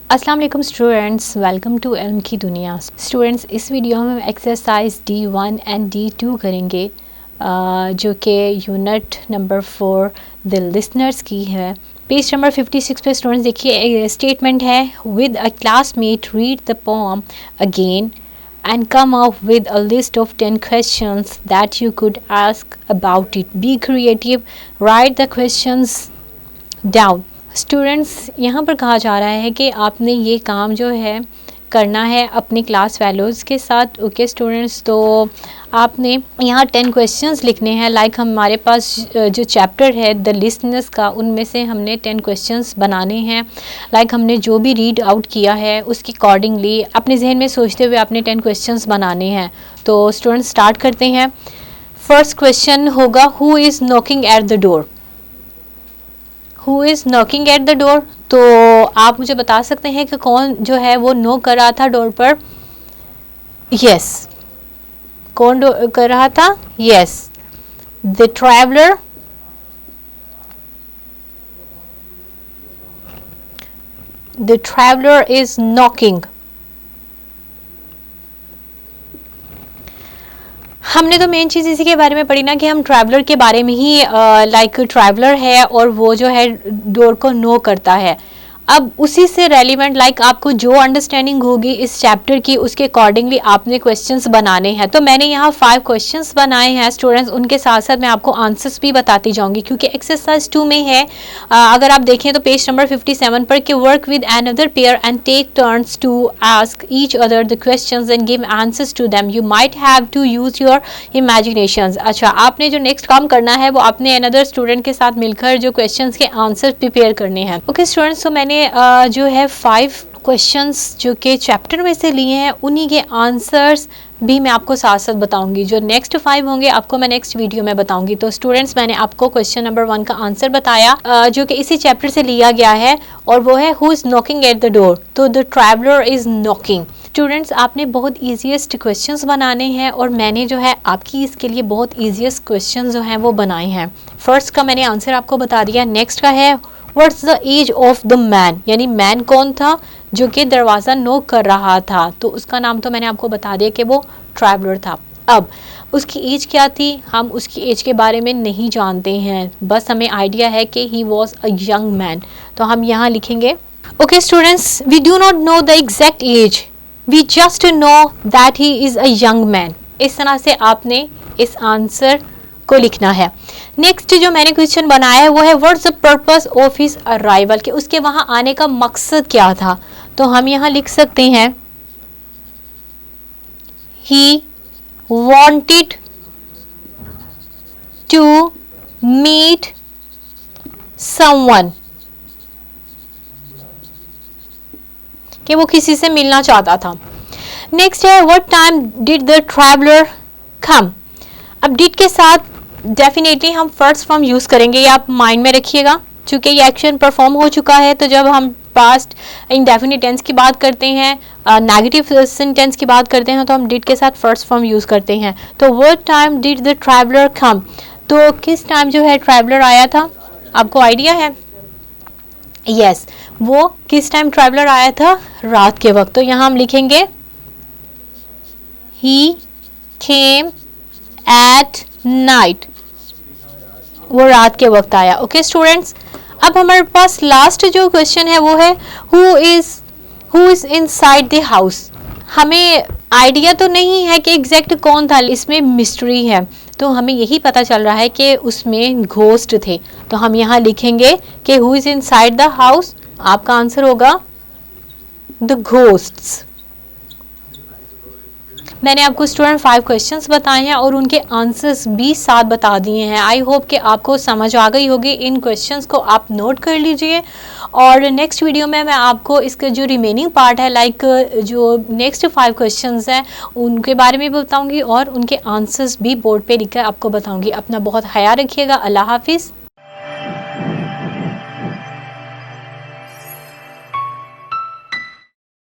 अस्सलाम वालेकुम students, welcome to इल्म की दुनिया। स्टूडेंट्स, इस वीडियो में हम एक्सरसाइज D1 एंड D2 करेंगे जो कि यूनिट नंबर 4 द लिसनर्स की है। पेज नंबर 56 पे स्टूडेंट्स देखिए, स्टेटमेंट है with a classmate read the poem again and come up with a list of 10 questions that you could ask about it. Be creative, write the questions down. Students, यहाँ पर कहा जा रहा है कि आपने ये काम जो है करना है अपने क्लास फेलोज़ के साथ। ओके स्टूडेंट्स, तो आपने यहाँ 10 क्वेश्चंस लिखने हैं। लाइक हमारे पास जो चैप्टर है द लिसनर्स का, उनमें से हमने 10 क्वेश्चंस बनाने हैं। लाइक हमने जो भी रीड आउट किया है उसके अकॉर्डिंगली अपने जहन में सोचते हुए आपने 10 क्वेश्चंस बनाने हैं। तो स्टूडेंट्स स्टार्ट करते हैं। फर्स्ट क्वेश्चन होगा who is knocking at the door. Who is knocking at the door, तो आप मुझे बता सकते हैं कि कौन जो है वो नॉक कर रहा था डोर पर। यस, कौन कर रहा था? Yes, the traveller. The traveller is knocking. हमने तो मेन चीज़ इसी के बारे में पढ़ी ना कि हम ट्रैवलर के बारे में ही लाइक ट्रैवलर है और वो जो है डोर को नो करता है। अब उसी से रेलिवेंट लाइक आपको जो अंडरस्टैंडिंग होगी इस चैप्टर की उसके अकॉर्डिंगली आपने क्वेश्चंस बनाने हैं। तो मैंने यहाँ 5 क्वेश्चंस बनाए हैं स्टूडेंट्स, उनके साथ साथ मैं आपको आंसर्स भी बताती जाऊंगी क्योंकि एक्सरसाइज 2 में है। अगर आप देखें तो पेज नंबर 57 पर कि work with another pair and take turns to ask each other the questions and give answers to them. You might have to use your imaginations. अच्छा, आपने जो नेक्स्ट काम करना है वो अपने अनदर स्टूडेंट के साथ मिलकर जो क्वेश्चंस के आंसर प्रिपेयर करने हैं। ओके स्टूडेंट्स, तो मैंने जो है 5 क्वेश्चंस जो कि चैप्टर में से लिए हैं उन्हीं के आंसर्स भी मैं आपको साथ साथ बताऊंगी। जो नेक्स्ट 5 होंगे आपको मैं नेक्स्ट वीडियो में बताऊंगी। तो स्टूडेंट्स, मैंने आपको क्वेश्चन नंबर 1 का आंसर बताया जो कि इसी चैप्टर से लिया गया है और वो है who is knocking at the door. तो the traveller is knocking. Students, आपने बहुत ईजीएस्ट क्वेश्चंस बनाने हैं और मैंने जो है आपकी इसके लिए बहुत ईजीएस्ट क्वेश्चंस जो हैं वो बनाए हैं। फर्स्ट का मैंने आंसर आपको बता दिया। नेक्स्ट का है what's the age of the man, यानी मैन कौन था जो कि दरवाज़ा नॉक कर रहा था। तो उसका नाम तो मैंने आपको बता दिया कि वो ट्रैवलर था। अब उसकी एज क्या थी, हम उसकी एज के बारे में नहीं जानते हैं, बस हमें आइडिया है कि he was a young man. तो हम यहाँ लिखेंगे okay students, we do not know the exact age, we just know that he is a young man. इस तरह से आपने इस आंसर को लिखना है। नेक्स्ट जो मैंने क्वेश्चन बनाया है वो है what's the purpose of his arrival, कि उसके वहां आने का मकसद क्या था। तो हम यहां लिख सकते हैं he wanted to meet someone, कि वो किसी से मिलना चाहता था। नेक्स्ट है what time did the traveller come. अब डिड के साथ डेफिनेटली हम फर्स्ट फॉर्म यूज़ करेंगे, ये आप माइंड में रखिएगा। चूँकि ये एक्शन परफॉर्म हो चुका है तो जब हम पास्ट इंडेफिनिट टेंस की बात करते हैं, नेगेटिव सेंटेंस की बात करते हैं तो हम डिड के साथ फर्स्ट फॉर्म यूज़ करते हैं। तो what time did the traveller come, तो किस टाइम जो है ट्रैवलर आया था, आपको आइडिया है? यस, वो किस टाइम ट्रैवलर आया था? रात के वक्त। तो यहाँ हम लिखेंगे ही केम एट नाइट, वो रात के वक्त आया। ओके स्टूडेंट्स, अब हमारे पास लास्ट जो क्वेश्चन है वो है who is inside the house. हमें आइडिया तो नहीं है कि एग्जैक्ट कौन था, इसमें मिस्ट्री है। तो हमें यही पता चल रहा है कि उसमें घोस्ट थे। तो हम यहाँ लिखेंगे कि who is inside the house, आपका आंसर होगा द घोस्ट्स। मैंने आपको स्टूडेंट 5 क्वेश्चंस बताए हैं और उनके आंसर्स भी साथ बता दिए हैं। आई होप कि आपको समझ आ गई होगी। इन क्वेश्चंस को आप नोट कर लीजिए और नेक्स्ट वीडियो में मैं आपको इसके जो रिमेनिंग पार्ट है लाइक जो नेक्स्ट 5 क्वेश्चंस हैं उनके बारे में भी बताऊंगी और उनके आंसर्स भी बोर्ड पे लिखकर आपको बताऊंगी। अपना बहुत ख्याल रखिएगा। अल्लाह हाफिज़।